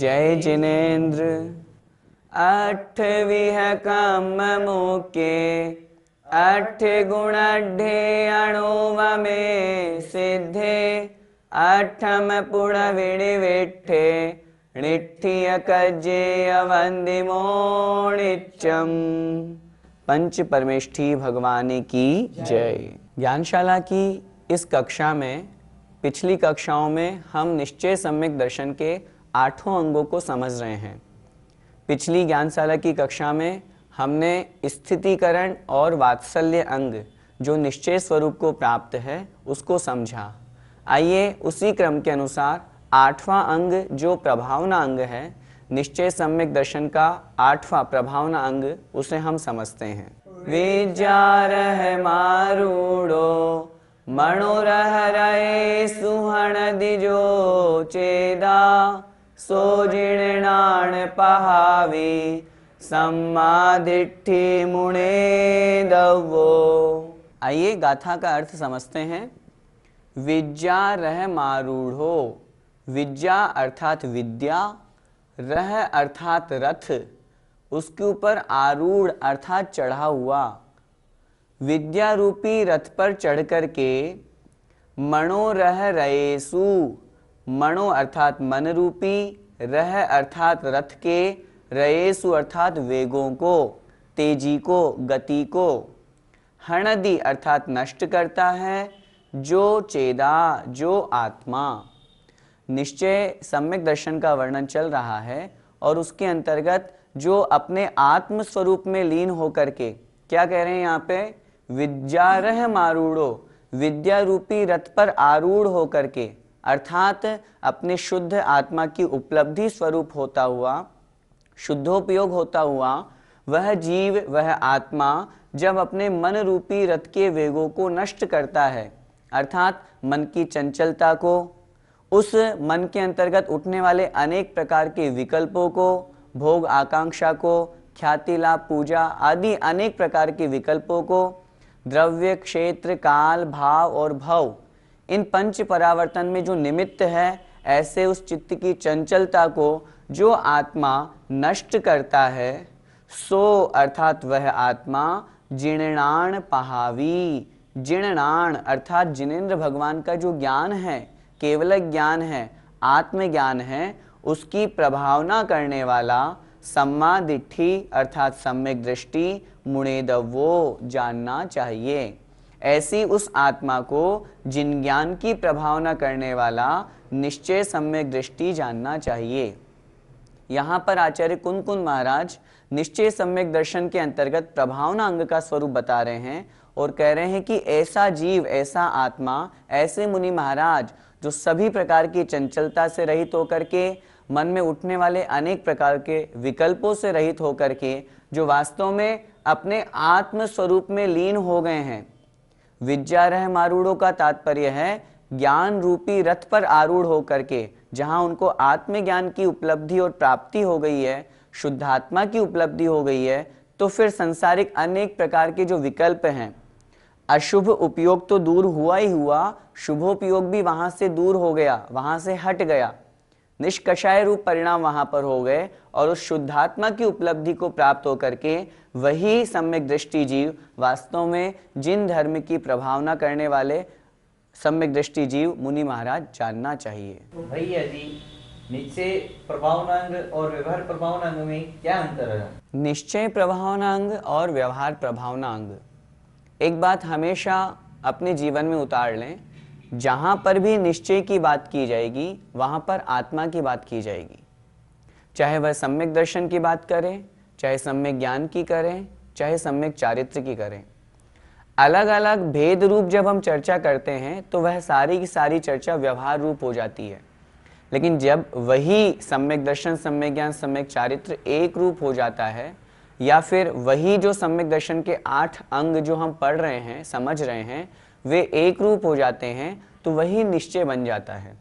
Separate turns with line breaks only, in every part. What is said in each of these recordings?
जय जिनेन्द्र। अठ विह कम मुके अठ गुण अढे अणुव में सिद्धे अठम पुण विणि विठे निठिय कज्जे अवंदिमो नित्यम। पंच परमेष्ठी भगवान की जय। ज्ञानशाला की इस कक्षा में, पिछली कक्षाओं में हम निश्चय सम्यक दर्शन के 8 अंगों को समझ रहे हैं। पिछली ज्ञानशाला की कक्षा में हमने स्थितिकरण और वात्सल्य अंग जो निश्चय स्वरूप को प्राप्त है उसको समझा। आइए उसी क्रम के अनुसार 8वां अंग जो प्रभावना अंग है, निश्चय सम्यक दर्शन का 8वां प्रभावना अंग, उसे हम समझते हैं। विचारह मारूड़ो मणोरह रहे सुहण दिजो चेदा सो जिणाण पहावी सम्मादिट्ठी मुणे दवो। आइए गाथा का अर्थ समझते हैं। विद्या रह मारूढ़ो, विद्या अर्थात विद्या, रह अर्थात रथ, उसके ऊपर आरूढ़ अर्थात चढ़ा हुआ, विद्या रूपी रथ पर चढ़ करके मणो रह रहेसु, मणो अर्थात मन रूपी, रह अर्थात रथ के, रहेसु अर्थात वेगों को, तेजी को, गति को, हणदि अर्थात नष्ट करता है, जो चेदा जो आत्मा। निश्चय सम्यक दर्शन का वर्णन चल रहा है और उसके अंतर्गत जो अपने आत्म स्वरूप में लीन होकर के क्या कह रहे हैं यहाँ पे, विद्यारह मारूढ़ो, विद्या रूपी रथ पर आरूढ़ होकर के, अर्थात अपने शुद्ध आत्मा की उपलब्धि स्वरूप होता हुआ, शुद्धोपयोग होता हुआ वह जीव, वह आत्मा जब अपने मन रूपी रथ के वेगों को नष्ट करता है, अर्थात मन की चंचलता को, उस मन के अंतर्गत उठने वाले अनेक प्रकार के विकल्पों को, भोग आकांक्षा को, ख्याति लाभ पूजा आदि अनेक प्रकार के विकल्पों को, द्रव्य क्षेत्र काल भाव और भव, इन पंच परावर्तन में जो निमित्त है, ऐसे उस चित्त की चंचलता को जो आत्मा नष्ट करता है, सो अर्थात वह आत्मा जिणाण पहावी, जिणाण अर्थात जिनेन्द्र भगवान का जो ज्ञान है, केवल ज्ञान है, आत्मज्ञान है, उसकी प्रभावना करने वाला सम्मा दिट्ठी अर्थात सम्यक दृष्टि मुणेदवो जानना चाहिए। ऐसी उस आत्मा को जिन ज्ञान की प्रभावना करने वाला निश्चय सम्यक दृष्टि जानना चाहिए। यहाँ पर आचार्य कुंद महाराज निश्चय सम्यक दर्शन के अंतर्गत प्रभावना अंग का स्वरूप बता रहे हैं और कह रहे हैं कि ऐसा जीव, ऐसा आत्मा, ऐसे मुनि महाराज जो सभी प्रकार की चंचलता से रहित होकर के, मन में उठने वाले अनेक प्रकार के विकल्पों से रहित होकर के, जो वास्तव में अपने आत्म स्वरूप में लीन हो गए हैं। विद्यारह मारूढ़ो का तात्पर्य है ज्ञान रूपी रथ पर आरूढ़ होकर के, जहां उनको आत्मज्ञान की उपलब्धि और प्राप्ति हो गई है, शुद्धात्मा की उपलब्धि हो गई है, तो फिर संसारिक अनेक प्रकार के जो विकल्प हैं, अशुभ उपयोग तो दूर हुआ ही हुआ, शुभोपयोग भी वहां से दूर हो गया, वहां से हट गया, निष्कषाय रूप परिणाम वहां पर हो गए और उस शुद्धात्मा की उपलब्धि को प्राप्त होकर के वही सम्यक दृष्टि जीव वास्तव में जिन धर्म की प्रभावना करने वाले सम्यक दृष्टि जीव मुनि महाराज जानना चाहिए।
तो भैया जी, निश्चय प्रभावनांग और व्यवहार प्रभावनांग में क्या अंतर है?
निश्चय प्रभावनांग और व्यवहार प्रभावनांग, एक बात हमेशा अपने जीवन में उतार लें, जहां पर भी निश्चय की बात की जाएगी वहां पर आत्मा की बात की जाएगी। चाहे वह सम्यक दर्शन की बात करें, चाहे सम्यक ज्ञान की करें, चाहे सम्यक चारित्र की करें, अलग अलग भेद रूप जब हम चर्चा करते हैं तो वह सारी की सारी चर्चा व्यवहार रूप हो जाती है। लेकिन जब वही सम्यक दर्शन, सम्यक ज्ञान, सम्यक चारित्र एक रूप हो जाता है, या फिर वही जो सम्यक दर्शन के 8 अंग जो हम पढ़ रहे हैं, समझ रहे हैं, वे एक रूप हो जाते हैं, तो वही निश्चय बन जाता है।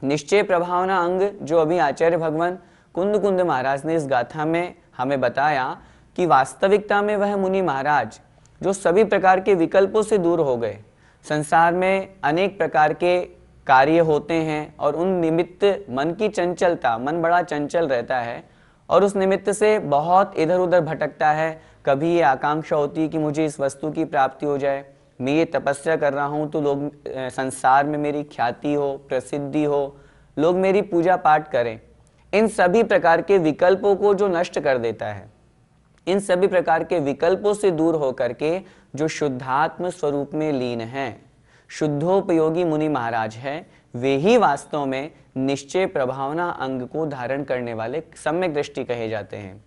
निश्चय प्रभावना अंग जो अभी आचार्य भगवान कुंद महाराज ने इस गाथा में हमें बताया कि वास्तविकता में वह मुनि महाराज जो सभी प्रकार के विकल्पों से दूर हो गए, संसार में अनेक प्रकार के कार्य होते हैं और उन निमित्त मन की चंचलता, मन बड़ा चंचल रहता है और उस निमित्त से बहुत इधर उधर भटकता है। कभी ये आकांक्षा होती है कि मुझे इस वस्तु की प्राप्ति हो जाए, मैं ये तपस्या कर रहा हूँ तो लोग संसार में मेरी ख्याति हो, प्रसिद्धि हो, लोग मेरी पूजा पाठ करें। इन सभी प्रकार के विकल्पों को जो नष्ट कर देता है, इन सभी प्रकार के विकल्पों से दूर होकर के जो शुद्धात्म स्वरूप में लीन है, शुद्धोपयोगी मुनि महाराज है, वे ही वास्तव में निश्चय प्रभावना अंग को धारण करने वाले सम्यक दृष्टि कहे जाते हैं।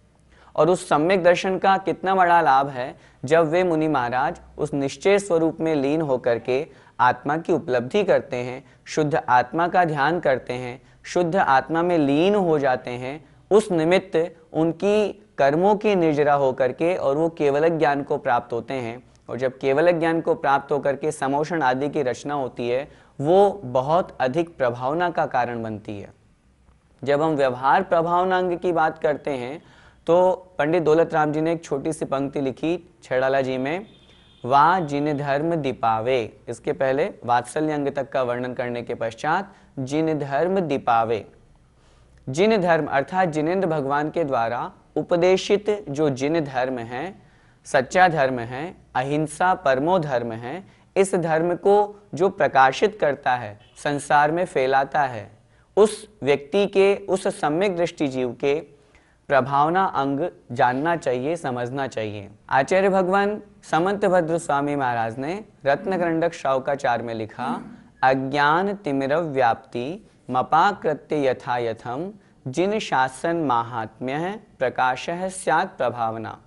और उस सम्यक दर्शन का कितना बड़ा लाभ है जब वे मुनि महाराज उस निश्चय स्वरूप में लीन होकर के आत्मा की उपलब्धि करते हैं, शुद्ध आत्मा का ध्यान करते हैं, शुद्ध आत्मा में लीन हो जाते हैं। उस निमित्त उनकी कर्मों की निर्जरा होकर के और वो केवल ज्ञान को प्राप्त होते हैं। और जब केवल ज्ञान को प्राप्त होकर के समोषण आदि की रचना होती है, वो बहुत अधिक प्रभावना का कारण बनती है। जब हम व्यवहार प्रभावनांग की बात करते हैं तो पंडित दौलत राम जी ने एक छोटी सी पंक्ति लिखी छेड़ाला जी में, वा जिन धर्म दीपावे। इसके पहले वात्सल्य अंग तक का वर्णन करने के पश्चात जिन धर्म दीपावे, जिन धर्म अर्थात जिनेंद्र भगवान के द्वारा उपदेशित जो जिन धर्म है, सच्चा धर्म है, अहिंसा परमो धर्म है, इस धर्म को जो प्रकाशित करता है, संसार में फैलाता है, उस व्यक्ति के, उस सम्यक दृष्टि जीव के प्रभावना अंग जानना चाहिए, समझना चाहिए। आचार्य भगवान समंत भद्र स्वामी महाराज ने रत्नकरंडक शावकाचार में लिखा, अज्ञान तिमिरव व्याप्ति मपाकृत्य यथा यथम जिन शासन माहात्म्य प्रकाशः स्यात् प्रभावना।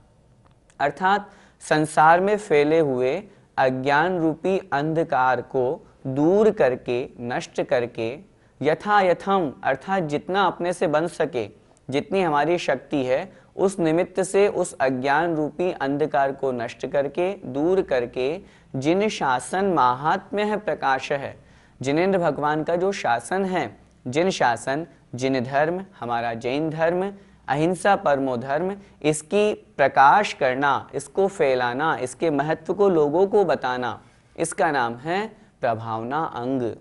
अर्थात संसार में फैले हुए अज्ञान रूपी अंधकार को दूर करके, नष्ट करके, यथा यथम अर्थात जितना अपने से बन सके, जितनी हमारी शक्ति है, उस निमित्त से उस अज्ञान रूपी अंधकार को नष्ट करके, दूर करके, जिन शासन माहात्म्य है प्रकाश है, जिनेंद्र भगवान का जो शासन है, जिन शासन, जिन धर्म, हमारा जैन धर्म, अहिंसा परमो धर्म, इसकी प्रकाश करना, इसको फैलाना, इसके महत्व को लोगों को बताना, इसका नाम है प्रभावना अंग।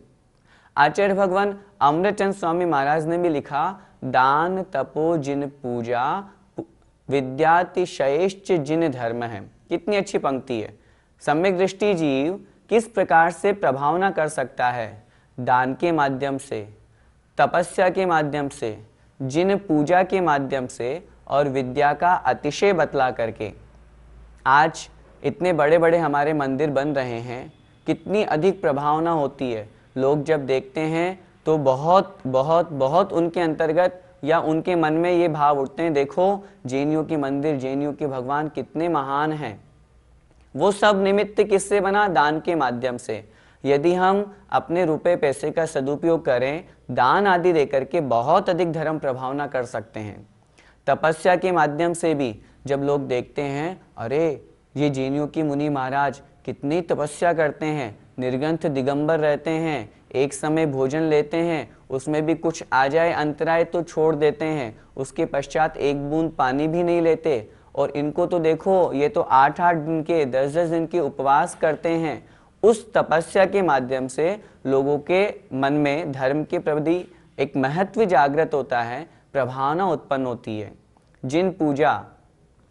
आचार्य भगवान अमृतचंद स्वामी महाराज ने भी लिखा, दान तपो जिन पूजा विद्यातिशयश्च जिन धर्म है। कितनी अच्छी पंक्ति है। सम्यक दृष्टि जीव किस प्रकार से प्रभावना कर सकता है? दान के माध्यम से, तपस्या के माध्यम से, जिन पूजा के माध्यम से और विद्या का अतिशय बतला करके। आज इतने बड़े बड़े हमारे मंदिर बन रहे हैं, कितनी अधिक प्रभावना होती है। लोग जब देखते हैं तो बहुत बहुत बहुत उनके अंतर्गत या उनके मन में ये भाव उठते हैं, देखो जैनियों के मंदिर, जैनियों के भगवान कितने महान हैं। वो सब निमित्त किससे बना? दान के माध्यम से। यदि हम अपने रुपए पैसे का सदुपयोग करें, दान आदि देकर के बहुत अधिक धर्म प्रभावना कर सकते हैं। तपस्या के माध्यम से भी जब लोग देखते हैं, अरे ये जैनियों की मुनि महाराज कितनी तपस्या करते हैं, निर्ग्रंथ दिगंबर रहते हैं, एक समय भोजन लेते हैं, उसमें भी कुछ आ जाए अंतराय तो छोड़ देते हैं, उसके पश्चात एक बूंद पानी भी नहीं लेते। और इनको तो देखो, ये तो 8-8 दिन के, 10-10 दिन के उपवास करते हैं। उस तपस्या के माध्यम से लोगों के मन में धर्म के प्रति एक महत्व जागृत होता है, प्रभावना उत्पन्न होती है। जिन पूजा,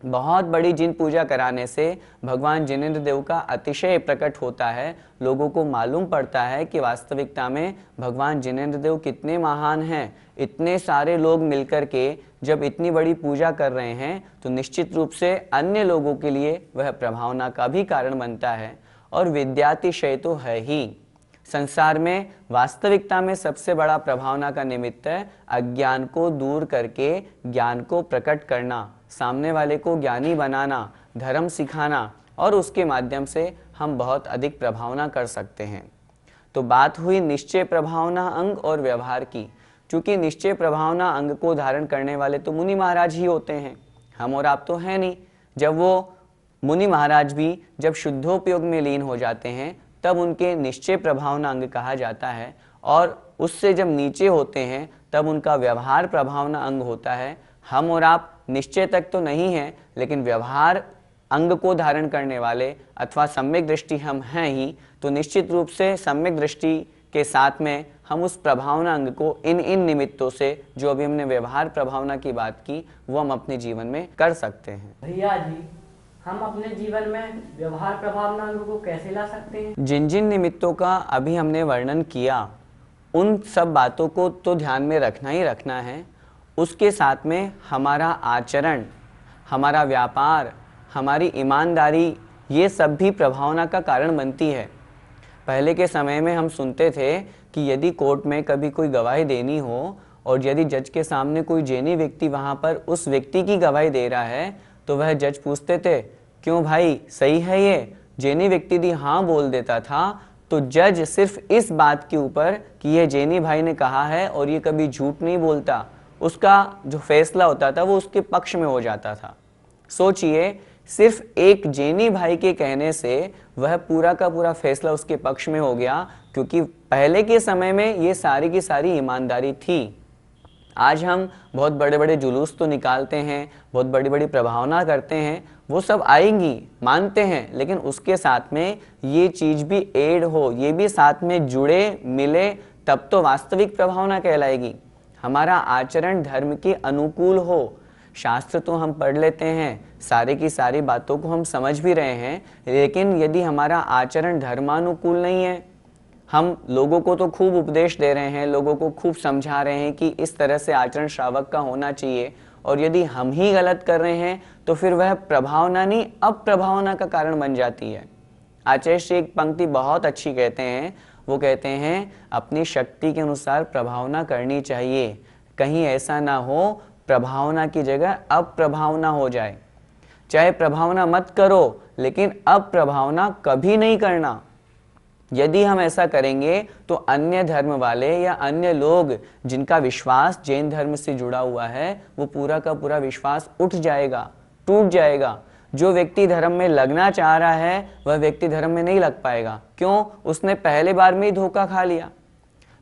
बहुत बड़ी जिन पूजा कराने से भगवान जिनेंद्र देव का अतिशय प्रकट होता है। लोगों को मालूम पड़ता है कि वास्तविकता में भगवान जिनेंद्र देव कितने महान हैं। इतने सारे लोग मिलकर के जब इतनी बड़ी पूजा कर रहे हैं तो निश्चित रूप से अन्य लोगों के लिए वह प्रभावना का भी कारण बनता है। और विद्यातिशय तो है ही। संसार में वास्तविकता में सबसे बड़ा प्रभावना का निमित्त है अज्ञान को दूर करके ज्ञान को प्रकट करना, सामने वाले को ज्ञानी बनाना, धर्म सिखाना, और उसके माध्यम से हम बहुत अधिक प्रभावना कर सकते हैं। तो बात हुई निश्चय प्रभावना अंग और व्यवहार की। चूंकि निश्चय प्रभावना अंग को धारण करने वाले तो मुनि महाराज ही होते हैं, हम और आप तो हैं नहीं। जब वो मुनि महाराज भी जब शुद्धोपयोग में लीन हो जाते हैं तब उनके निश्चय प्रभावना अंग कहा जाता है। और उससे जब नीचे होते हैं तब उनका व्यवहार प्रभावना अंग होता है। हम और आप निश्चय तक तो नहीं हैं, लेकिन व्यवहार अंग को धारण करने वाले अथवा सम्यक दृष्टि हम हैं ही। तो निश्चित रूप से सम्यक दृष्टि के साथ में हम उस प्रभावना अंग को इन इन निमित्तों से, जो अभी हमने व्यवहार प्रभावना की बात की, वो हम अपने जीवन में कर सकते हैं।
भैया जी, हम अपने जीवन में व्यवहार प्रभावना अंग को कैसे ला सकते हैं?
जिन जिन निमित्तों का अभी हमने वर्णन किया, उन सब बातों को तो ध्यान में रखना ही रखना है। उसके साथ में हमारा आचरण, हमारा व्यापार, हमारी ईमानदारी, ये सब भी प्रभावना का कारण बनती है। पहले के समय में हम सुनते थे कि यदि कोर्ट में कभी कोई गवाही देनी हो और यदि जज के सामने कोई जेनी व्यक्ति वहाँ पर उस व्यक्ति की गवाही दे रहा है, तो वह जज पूछते थे, क्यों भाई, सही है ये? जेनी व्यक्ति यदि हाँ बोल देता था तो जज सिर्फ इस बात के ऊपर कि यह जेनी भाई ने कहा है और ये कभी झूठ नहीं बोलता, उसका जो फैसला होता था वो उसके पक्ष में हो जाता था। सोचिए, सिर्फ एक जेनी भाई के कहने से वह पूरा का पूरा फैसला उसके पक्ष में हो गया, क्योंकि पहले के समय में ये सारी की सारी ईमानदारी थी। आज हम बहुत बड़े बड़े जुलूस तो निकालते हैं, बहुत बड़ी बड़ी प्रभावना करते हैं, वो सब आएंगी, मानते हैं, लेकिन उसके साथ में ये चीज़ भी ऐड हो, ये भी साथ में जुड़े मिले, तब तो वास्तविक प्रभावना कहलाएगी। हमारा आचरण धर्म के अनुकूल हो। शास्त्र तो हम पढ़ लेते हैं, सारे की सारी बातों को हम समझ भी रहे हैं, लेकिन यदि हमारा आचरण धर्मानुकूल नहीं है, हम लोगों को तो खूब उपदेश दे रहे हैं, लोगों को खूब समझा रहे हैं कि इस तरह से आचरण श्रावक का होना चाहिए, और यदि हम ही गलत कर रहे हैं तो फिर वह प्रभावना नहीं अप्रभावना का कारण बन जाती है। आचार्य श्री एक पंक्ति बहुत अच्छी कहते हैं, वो कहते हैं, अपनी शक्ति के अनुसार प्रभावना करनी चाहिए, कहीं ऐसा ना हो प्रभावना की जगह अप्रभावना हो जाए। चाहे प्रभावना मत करो, लेकिन अप्रभावना कभी नहीं करना। यदि हम ऐसा करेंगे तो अन्य धर्म वाले या अन्य लोग जिनका विश्वास जैन धर्म से जुड़ा हुआ है, वो पूरा का पूरा विश्वास उठ जाएगा, टूट जाएगा। जो व्यक्ति धर्म में लगना चाह रहा है, वह व्यक्ति धर्म में नहीं लग पाएगा। क्यों? उसने पहले बार में ही धोखा खा लिया।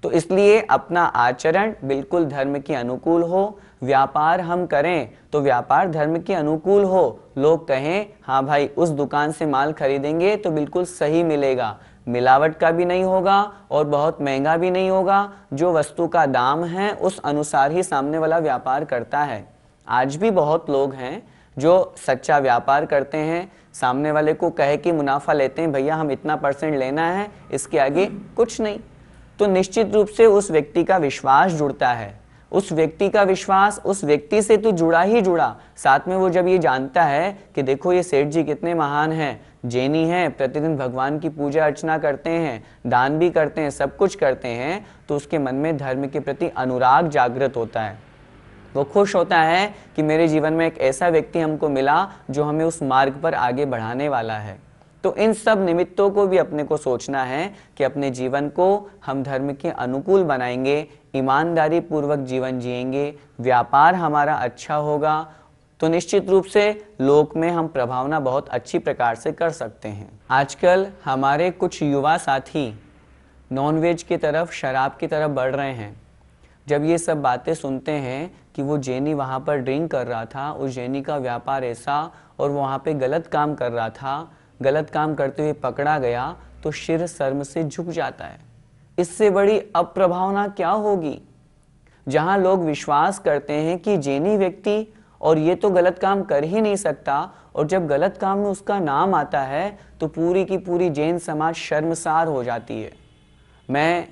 तो इसलिए अपना आचरण बिल्कुल धर्म के अनुकूल हो। व्यापार हम करें तो व्यापार धर्म के अनुकूल हो। लोग कहें, हाँ भाई, उस दुकान से माल खरीदेंगे तो बिल्कुल सही मिलेगा, मिलावट का भी नहीं होगा और बहुत महंगा भी नहीं होगा। जो वस्तु का दाम है उस अनुसार ही सामने वाला व्यापार करता है। आज भी बहुत लोग हैं जो सच्चा व्यापार करते हैं, सामने वाले को कहे कि मुनाफा लेते हैं, भैया हम इतना % लेना है, इसके आगे कुछ नहीं। तो निश्चित रूप से उस व्यक्ति का विश्वास जुड़ता है। उस व्यक्ति का विश्वास उस व्यक्ति से तो जुड़ा ही जुड़ा, साथ में वो जब ये जानता है कि देखो ये सेठ जी कितने महान हैं, जैनी हैं, प्रतिदिन भगवान की पूजा अर्चना करते हैं, दान भी करते हैं, सब कुछ करते हैं, तो उसके मन में धर्म के प्रति अनुराग जागृत होता है। वो खुश होता है कि मेरे जीवन में एक ऐसा व्यक्ति हमको मिला जो हमें उस मार्ग पर आगे बढ़ाने वाला है। तो इन सब निमित्तों को भी अपने को सोचना है कि अपने जीवन को हम धर्म के अनुकूल बनाएंगे, ईमानदारी पूर्वक जीवन जिएंगे, व्यापार हमारा अच्छा होगा, तो निश्चित रूप से लोक में हम प्रभावना बहुत अच्छी प्रकार से कर सकते हैं। आजकल हमारे कुछ युवा साथी नॉनवेज की तरफ, शराब की तरफ बढ़ रहे हैं। जब ये सब बातें सुनते हैं कि वो जैनी वहाँ पर ड्रिंक कर रहा था, उस जैनी का व्यापार ऐसा, और वो वहाँ पे गलत काम कर रहा था, गलत काम करते हुए पकड़ा गया, तो शिर शर्म से झुक जाता है। इससे बड़ी अप्रभावना क्या होगी? जहाँ लोग विश्वास करते हैं कि जैनी व्यक्ति और ये तो गलत काम कर ही नहीं सकता, और जब गलत काम में उसका नाम आता है तो पूरी की पूरी जैन समाज शर्मसार हो जाती है। मैं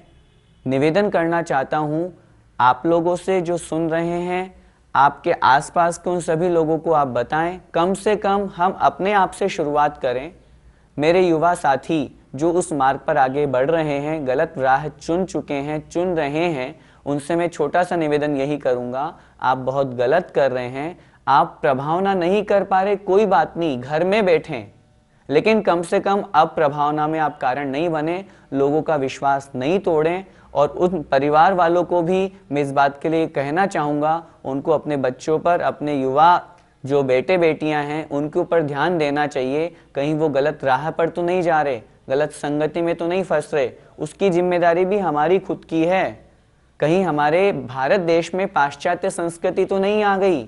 निवेदन करना चाहता हूँ आप लोगों से, जो सुन रहे हैं, आपके आसपास के उन सभी लोगों को आप बताएं, कम से कम हम अपने आप से शुरुआत करें। मेरे युवा साथी जो उस मार्ग पर आगे बढ़ रहे हैं, गलत राह चुन चुके हैं, चुन रहे हैं, उनसे मैं छोटा सा निवेदन यही करूंगा, आप बहुत गलत कर रहे हैं, आप प्रभावना नहीं कर पा रहे, कोई बात नहीं, घर में बैठें, लेकिन कम से कम अब प्रभावना में आप कारण नहीं बने, लोगों का विश्वास नहीं तोड़ें। और उन परिवार वालों को भी मैं इस बात के लिए कहना चाहूँगा, उनको अपने बच्चों पर, अपने युवा जो बेटे बेटियां हैं, उनके ऊपर ध्यान देना चाहिए, कहीं वो गलत राह पर तो नहीं जा रहे, गलत संगति में तो नहीं फंस रहे। उसकी जिम्मेदारी भी हमारी खुद की है। कहीं हमारे भारत देश में पाश्चात्य संस्कृति तो नहीं आ गई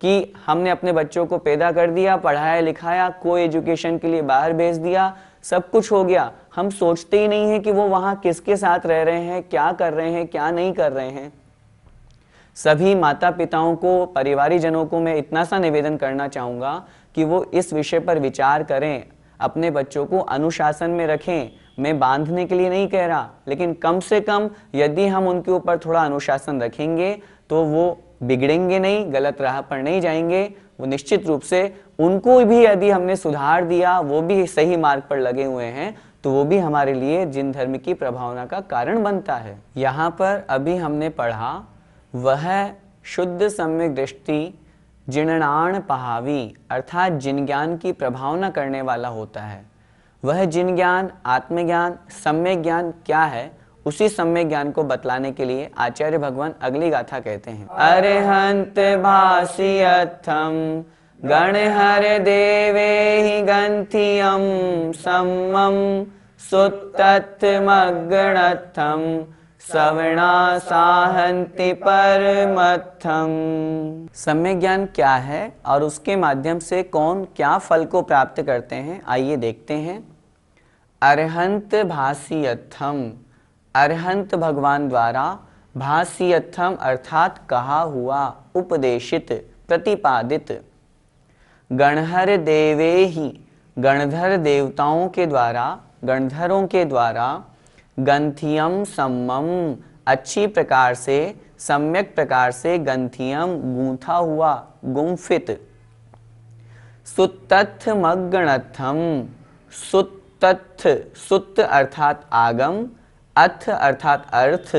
कि हमने अपने बच्चों को पैदा कर दिया, पढ़ाया लिखाया, को एजुकेशन के लिए बाहर भेज दिया, सब कुछ हो गया, हम सोचते ही नहीं है कि वो वहाँ किसके साथ रह रहे हैं, क्या कर रहे हैं, क्या नहीं कर रहे हैं। सभी माता पिताओं को, परिवारीजनों को मैं इतना सा निवेदन करना चाहूँगा कि वो इस विषय पर विचार करें, अपने बच्चों को अनुशासन में रखें। मैं बांधने के लिए नहीं कह रहा, लेकिन कम से कम यदि हम उनके ऊपर थोड़ा अनुशासन रखेंगे तो वो बिगड़ेंगे नहीं, गलत राह पर नहीं जाएंगे। वो निश्चित रूप से, उनको भी यदि हमने सुधार दिया, वो भी सही मार्ग पर लगे हुए हैं, तो वो भी हमारे लिए जिन धर्म की प्रभावना का कारण बनता है। यहाँ पर अभी हमने पढ़ा, वह शुद्ध सम्यक दृष्टि जिनणाण पहावी, अर्थात जिन ज्ञान की प्रभावना करने वाला होता है। वह जिन ज्ञान, आत्मज्ञान, सम्यक ज्ञान क्या है, उसी सम्यक ज्ञान को बतलाने के लिए आचार्य भगवान अगली गाथा कहते हैं। अरहंत भासियत्थम गणहर देवे ही गंथियम सम्मम सुत्तत्मग्गणत्थम सवर्णा साहंति परमत्थम। सम्यक ज्ञान क्या है और उसके माध्यम से कौन क्या फल को प्राप्त करते हैं, आइए देखते हैं। अरहंत भासियत्थम, अरहंत भगवान द्वारा, भासियत्थम अर्थात कहा हुआ, उपदेशित, प्रतिपादित। गणहर देवे ही, गणधर देवताओं के द्वारा, गणधरों के द्वारा, गंथियम सम्मम अच्छी प्रकार से, सम्यक प्रकार से, गंथियम गूंथा हुआ, गुंफित। सुत्तथ मग्गणत्थम, सुत्तथ, सुत्त अर्थात आगम, अथ अर्थात अर्थ,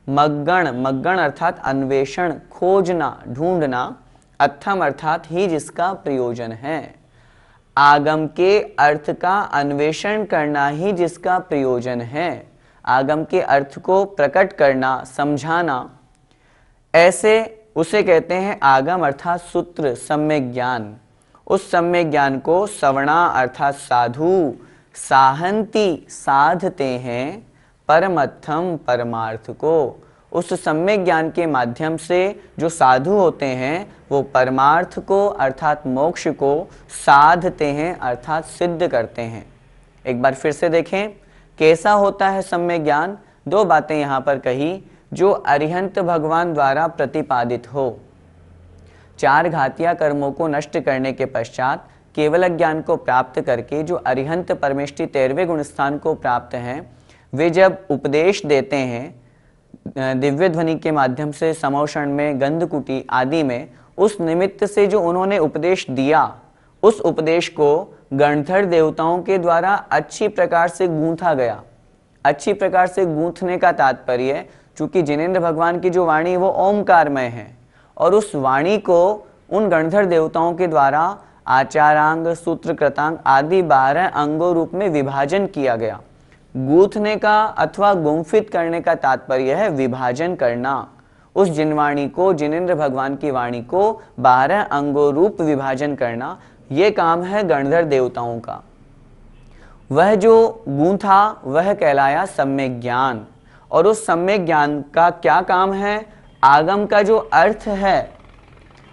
मग्गण, मग्गण अर्थात अन्वेषण, खोजना, ढूंढना, अथम अर्थात ही जिसका प्रयोजन है। आगम के अर्थ का अन्वेषण करना ही जिसका प्रयोजन है, आगम के अर्थ को प्रकट करना, समझाना, ऐसे उसे कहते हैं आगम अर्थात सूत्र, सम्यक ज्ञान। उस सम्यक ज्ञान को सवर्णा अर्थात साधु, साहंती साधते हैं, परमत्थम परमार्थ को। उस सम्यक ज्ञान के माध्यम से जो साधु होते हैं वो परमार्थ को अर्थात मोक्ष को साधते हैं अर्थात सिद्ध करते हैं। एक बार फिर से देखें कैसा होता है सम्यक ज्ञान। दो बातें यहाँ पर कही, जो अरिहंत भगवान द्वारा प्रतिपादित हो, चार घातिया कर्मों को नष्ट करने के पश्चात केवल ज्ञान को प्राप्त करके जो अरिहंत परमेष्टि 13वें गुण स्थान को प्राप्त हैं, वे जब उपदेश देते हैं दिव्य ध्वनि के माध्यम से, समौषण में, गंधकुटी आदि में, उस निमित्त से जो उन्होंने उपदेश दिया, उस उपदेश को गणधर देवताओं के द्वारा अच्छी प्रकार से गूंथा गया। अच्छी प्रकार से गूंथने का तात्पर्य, चूंकि जिनेंद्र भगवान की जो वाणी वो ओमकारमय है, और उस वाणी को उन गणधर देवताओं के द्वारा आचारांग, सूत्र, कृतांग आदि 12 अंगों रूप में विभाजन किया गया। गूंथने का अथवा गुंफित करने का तात्पर्य है विभाजन करना। उस जिनवाणी को, जिनेंद्र भगवान की वाणी को 12 अंगों रूप विभाजन करना, ये काम है गणधर देवताओं का। वह जो गूंथा वह कहलाया सम्यक ज्ञान। और उस सम्यक ज्ञान का क्या काम है? आगम का जो अर्थ है,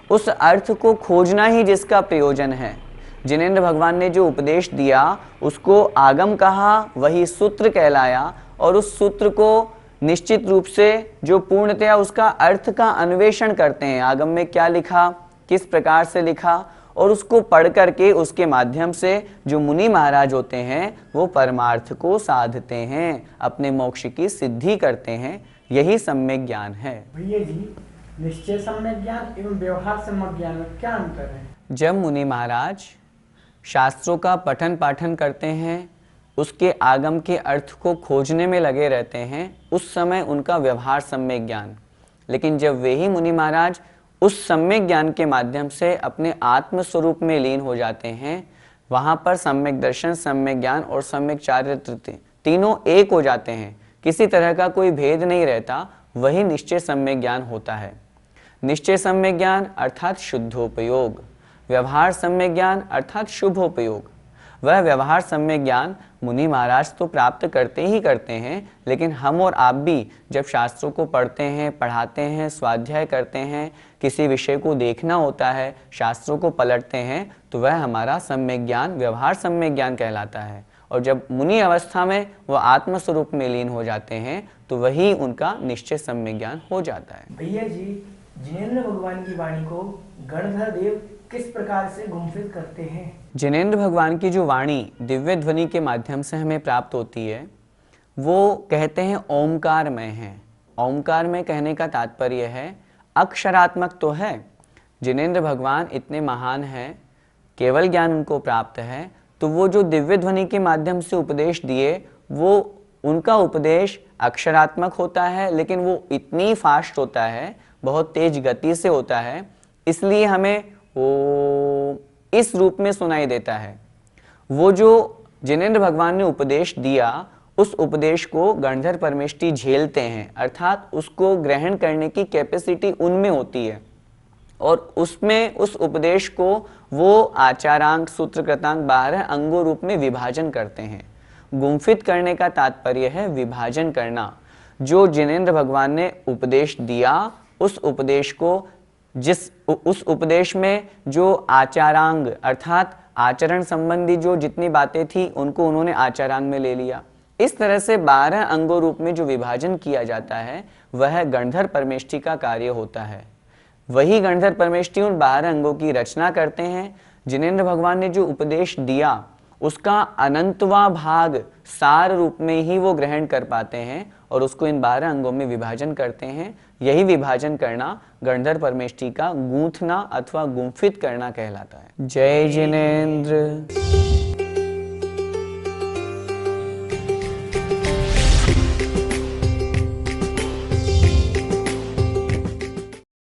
उस अर्थ को खोजना ही जिसका प्रयोजन है। जिनेंद्र भगवान ने जो उपदेश दिया उसको आगम कहा, वही सूत्र कहलाया। और उस सूत्र को निश्चित रूप से जो पूर्णतया उसका अर्थ का अन्वेषण करते हैं, आगम में क्या लिखा, किस प्रकार से लिखा, और उसको पढ़ करके उसके माध्यम से जो मुनि महाराज होते हैं वो परमार्थ को साधते हैं, अपने मोक्ष की सिद्धि करते हैं। यही सम्यक ज्ञान है।
भैया जी, निश्चय सम्यक ज्ञान एवं व्यवहार सम्यक ज्ञान में क्या अंतर है?
जब मुनि महाराज शास्त्रों का पठन पाठन करते हैं, उसके आगम के अर्थ को खोजने में लगे रहते हैं, उस समय उनका व्यवहार सम्यक ज्ञान। लेकिन जब वे ही मुनि महाराज उस सम्यक ज्ञान के माध्यम से अपने आत्म स्वरूप में लीन हो जाते हैं, वहाँ पर सम्यक दर्शन, सम्यक ज्ञान और सम्यक चारित्र तीनों एक हो जाते हैं, किसी तरह का कोई भेद नहीं रहता, वही निश्चय सम्यक ज्ञान होता है। निश्चय सम्यक ज्ञान अर्थात शुद्धोपयोग, व्यवहार सम्यक ज्ञान अर्थात शुभोपयोग। वह व्यवहार सम्यक ज्ञान मुनि महाराज तो प्राप्त करते ही करते हैं, लेकिन हम और आप भी जब शास्त्रों को पढ़ते हैं, पढ़ाते हैं, स्वाध्याय करते हैं, किसी विषय को देखना होता है, शास्त्रों को पलटते हैं, तो वह हमारा सम्यक ज्ञान, व्यवहार सम्यक ज्ञान कहलाता है। और जब मुनि अवस्था में वो आत्म स्वरूप में लीन हो जाते हैं तो वही उनका निश्चय सम्यक ज्ञान हो जाता है।
भैया जी, जिनेंद्र भगवान की वाणी को गणधर देव किस प्रकार से गुम्फित करते हैं?
जिनेंद्र भगवान की जो वाणी दिव्य ध्वनि के माध्यम से हमें प्राप्त होती है वो कहते हैं ओमकारमय है। ओमकारमय कहने का तात्पर्य है अक्षरात्मक तो है, जिनेंद्र भगवान इतने महान हैं, केवल ज्ञान उनको प्राप्त है, तो वो जो दिव्य ध्वनि के माध्यम से उपदेश दिए वो उनका उपदेश अक्षरात्मक होता है, लेकिन वो इतनी फास्ट होता है, बहुत तेज गति से होता है, इसलिए हमें वो इस रूप में सुनाई देता है। वो जो जिनेंद्र भगवान ने उपदेश दिया उस उपदेश को गणधर परमेष्ठी झेलते हैं, अर्थात उसको ग्रहण करने की कैपेसिटी उनमें होती है और उसमें उस उपदेश को वो आचारांक, सूत्र, कृतांक 12 अंगों रूप में विभाजन करते हैं। गुम्फित करने का तात्पर्य है विभाजन करना। जो जिनेंद्र भगवान ने उपदेश दिया उस उपदेश को उस उपदेश में जो आचारांग अर्थात आचरण संबंधी जो जितनी बातें थी उनको उन्होंने आचारांग में ले लिया। इस तरह से 12 अंगों रूप में जो विभाजन किया जाता है वह गणधर परमेष्ठी का कार्य होता है। वही गणधर परमेष्ठी उन 12 अंगों की रचना करते हैं। जिनेंद्र भगवान ने जो उपदेश दिया उसका अनंतवा भाग सार रूप में ही वो ग्रहण कर पाते हैं और उसको इन 12 अंगों में विभाजन करते हैं। यही विभाजन करना गणधर परमेष्ठी का गूंथना अथवा गुम्फित करना कहलाता है। जय जिनेंद्र।